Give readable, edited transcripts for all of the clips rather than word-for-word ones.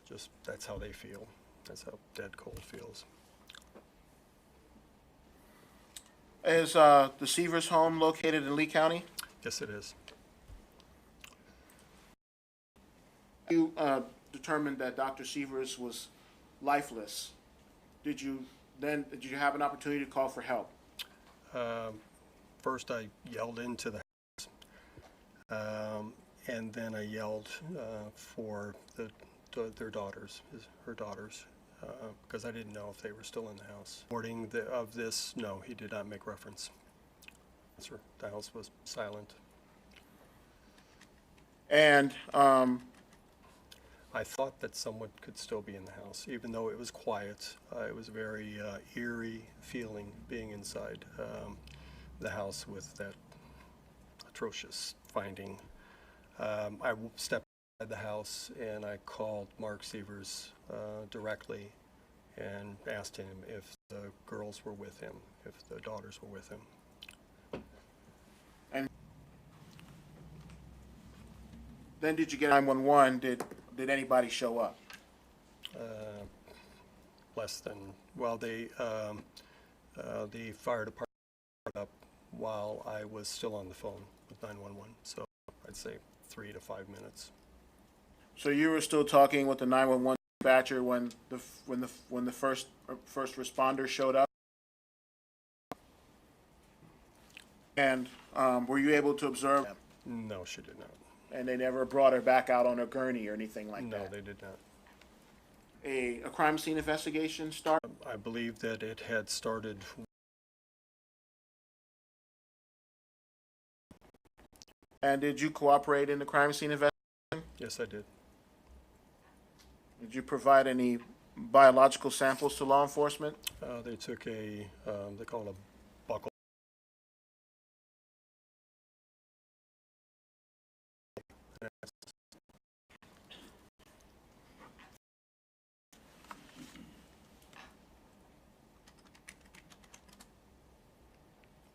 Just, that's how they feel. That's how dead cold feels. Is the Seavers home located in Lee County? Yes, it is. You determined that Dr. Seavers was lifeless. Did you have an opportunity to call for help? First, I yelled into the house, and then I yelled for her daughters, because I didn't know if they were still in the house. Morning of this, no, he did not make reference. The house was silent. And I thought that someone could still be in the house, even though it was quiet. It was a very eerie feeling being inside the house with that atrocious finding. I stepped inside the house and I called Mark Seavers directly and asked him if the girls were with him, if the daughters were with him. and then did you get 911? Did anybody show up? Less than, well, the fire department showed up while I was still on the phone with 911, so I'd say 3 to 5 minutes. So you were still talking with the 911 dispatcher when the first responder showed up? And were you able to observe them? No, she did not. And they never brought her back out on a gurney or anything like No, that? they did not. A crime scene investigation started? I believe that it had started. And did you cooperate in the crime scene investigation? Yes, I did. Did you provide any biological samples to law enforcement? They took they call it a buckle.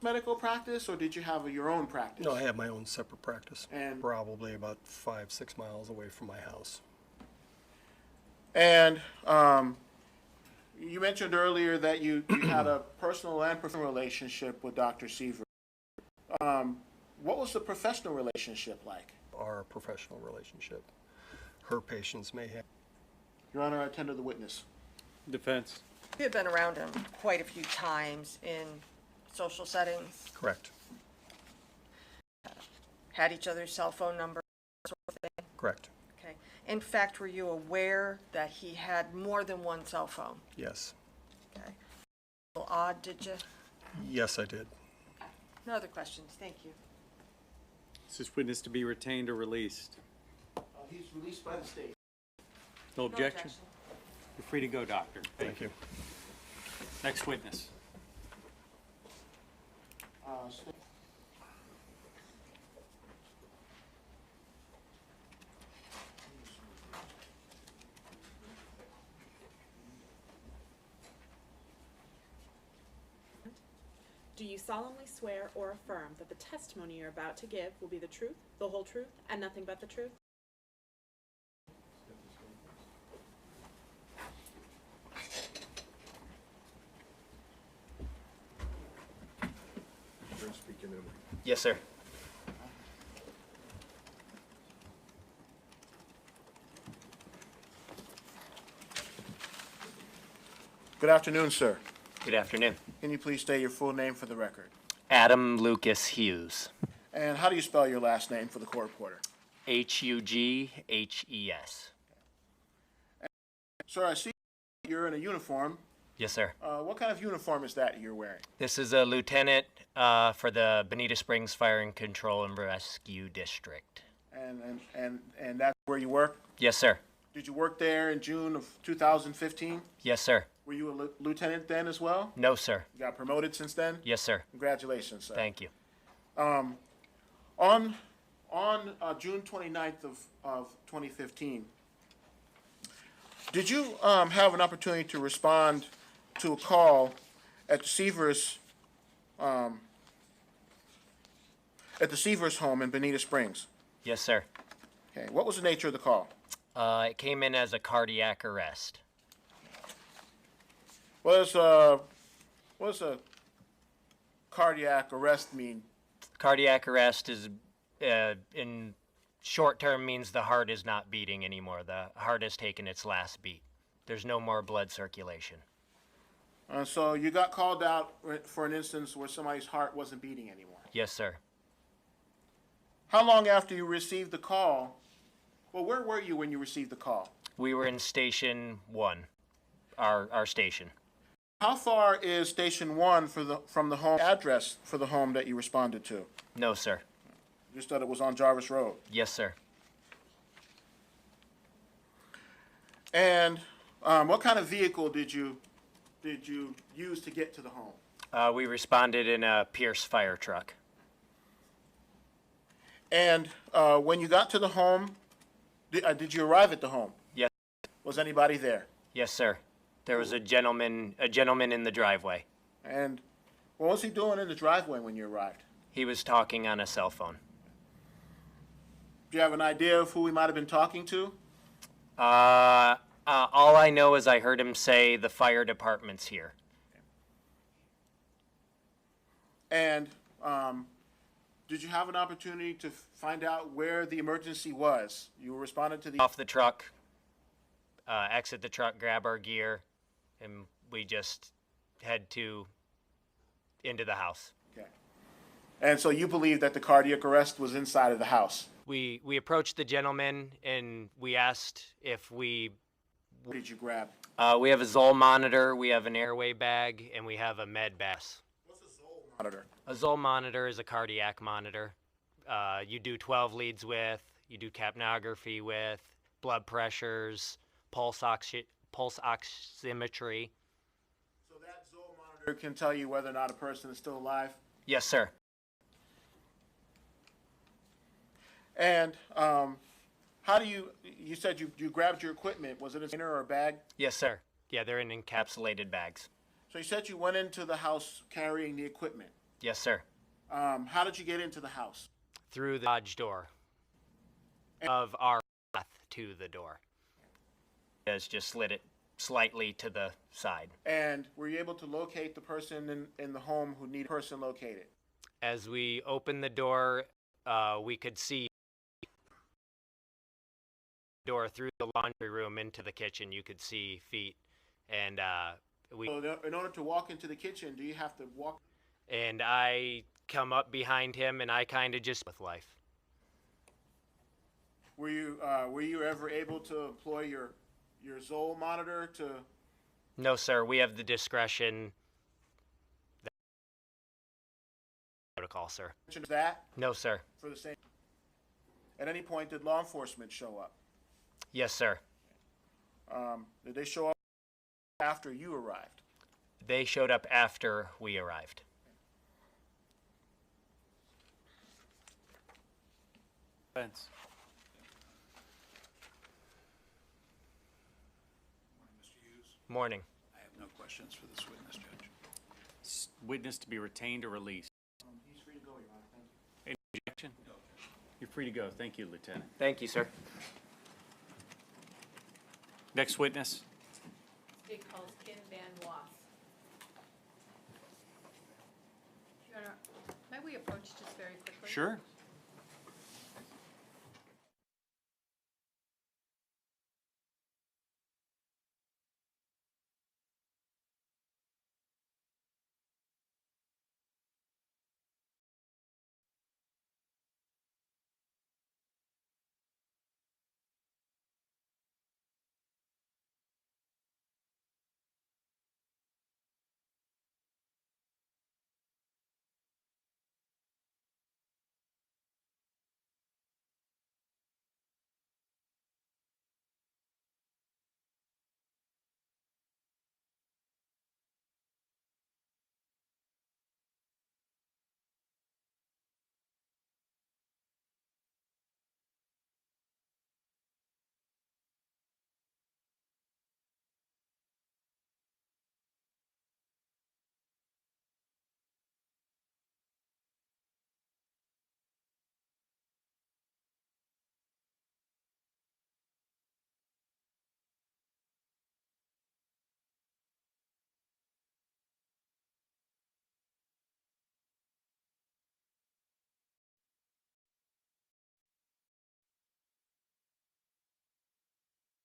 Medical practice, or did you have your own practice? No, I have my own separate practice, And- probably about 5-6 miles away from my house. And you mentioned earlier that you had a personal and professional relationship with Dr. Seaver. What was the professional relationship like? Our professional relationship. Her patients may have. Your Honor, I tender the witness. Defense. You had been around him quite a few times in social settings, Correct. had each other's cell phone numbers, sort of thing. Correct. Okay. In fact, were you aware that he had more than one cell phone? Yes. Okay. A little odd, did you? Yes, I did. No other questions, thank you. Is this witness to be retained or released? He's released by the state. No objection? You're free to go, doctor. Thank you. Next witness. Do you solemnly swear or affirm that the testimony you're about to give will be the truth, the whole truth, and nothing but the truth? Yes, sir. Good afternoon, sir. Good afternoon. Can you please state your full name for the record? Adam Lucas Hughes. And how do you spell your last name for the court reporter? Hughes. Sir, I see you're in a uniform. Yes, sir. What kind of uniform is that you're wearing? This is a lieutenant for the Bonita Springs Fire and Control and Rescue District. And that's where you work? Yes, sir. Did you work there in June of 2015? Yes, sir. Were you a lieutenant then as well? No, sir. You got promoted since then? Yes, sir. Congratulations, sir. Thank you. On June 29th of 2015, did you have an opportunity to respond to a call at the Seavers home in Bonita Springs? Yes, sir. Okay, what was the nature of the call? It came in as a cardiac arrest. What does a cardiac arrest mean? Cardiac arrest is, in short term, means the heart is not beating anymore. The heart has taken its last beat. There's no more blood circulation. So you got called out for an instance where somebody's heart wasn't beating anymore. Yes, sir. How long after you received the call? Well, where were you when you received the call? We were in Station 1, our station. How far is Station 1 from the home address for the home that you responded to? No, sir. Just that it was on Jarvis Road. Yes, sir. And what kind of vehicle did you use to get to the home? We responded in a Pierce fire truck. And when you got to the home, did you arrive at the home? Yes. Was anybody there? Yes, sir. There was a gentleman in the driveway. And what was he doing in the driveway when you arrived? He was talking on a cell phone. Do you have an idea of who he might have been talking to? All I know is I heard him say the fire department's here. And did you have an opportunity to find out where the emergency was? You responded to the... Off the truck, exit the truck, grab our gear, and we just head into the house. Okay. And so you believe that the cardiac arrest was inside of the house? We approached the gentleman and we asked if What did you grab? we have a Zoll monitor, we have an airway bag, and we have a med bass. What's a Zoll monitor? A Zoll monitor is a cardiac monitor. You do 12 leads with, you do capnography with, blood pressures, pulse oximetry. So that Zoll monitor can tell you whether or not a person is still alive? Yes, sir. And how do you said you grabbed your equipment. Was it a container or a bag? Yes, sir. Yeah, they're in encapsulated bags. So you said you went into the house carrying the equipment. Yes, sir. How did you get into the house? Through the garage door of our path to the door. Has just slid it slightly to the side. And were you able to locate the person in the home who needed a person located? As we opened the door, we could see the door through the laundry room into the kitchen. You could see feet, and So in order to walk into the kitchen, do you have to walk? and I come up behind him, and I kind of just with life. Were you ever able to employ your Zoll monitor to? No, sir. We have the discretion. Protocol, sir. Mention that No, sir. for the same. At any point, did law enforcement show up? Yes, sir. Did they show up after you arrived? They showed up after we arrived. Defense. Morning. I have no questions for this witness, Judge. Witness to be retained or released. He's free to go, Your Honor. Thank you. Any objection? You're free to go. Thank you, Lieutenant. Thank you, sir. Next witness. State calls Kin Van Was. Your Honor, may we approach just very quickly? Sure.